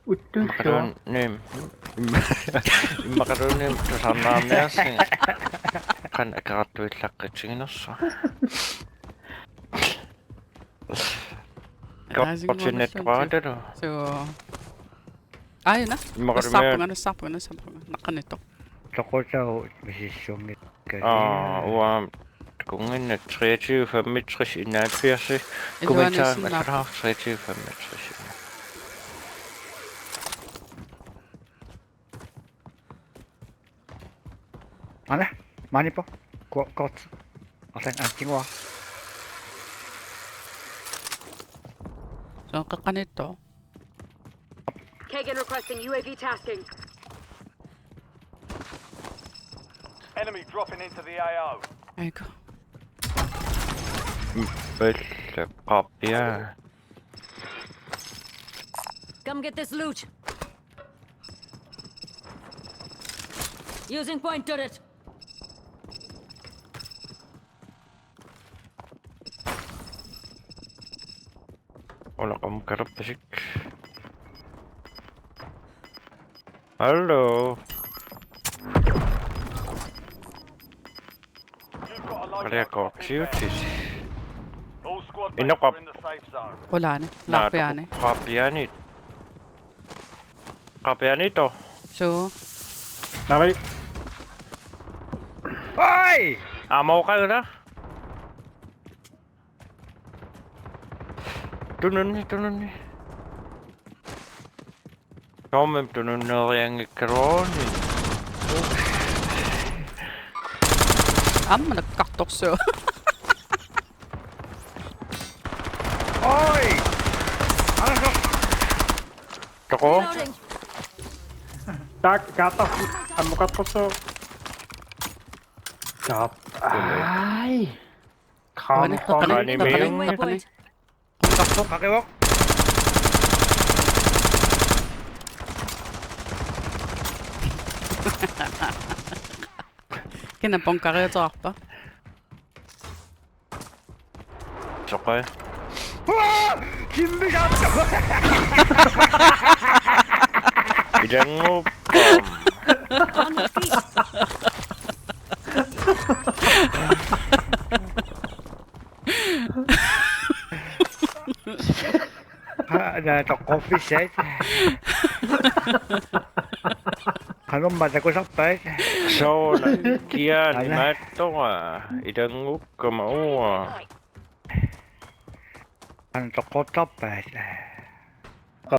Makaronim. Makaronim tusannaamiassi. Kan akarattuillaqqitsiginossa. Kappasinetqaatalu. So, ayun na. Nasapo na. Nakanito. Toqutau misissungit. Uam kungen 23 inaatfiarsi. Kommentar med 23. Mana? Mani po? Kot. Asan anjing wa? So, kakanito. Kagan requesting UAV tasking. Enemy dropping into the AO. Aiko. Belle kapia. Come get this loot. Using point turret. Wala kang karapasik. Hello. Kaya ko, cuties. All squad Ino mates ka- are in the safe zone. Wala na. Lock yan eh. Kapianito. So, Nalay. Hoy! Amaw ka na? Tunun ni. Kommer tunun na yang kroni. nagkaktok siya. Hoy! Ano ka? Toko? Reloading. Tak, gatas. Amo ka to so. Gat. Ay. Ano, Kani kakanin. Ming. Waypoint. Kaktok, kakiwok. Kinampong ka kayo sa pa. Sokay. Wah! Kimbigat ka! Idan mo. On your feet. Na to coffee set. Anong ba ko sa pet? So, kian ni mato idan mo ka mao. Ano to ko sa pet?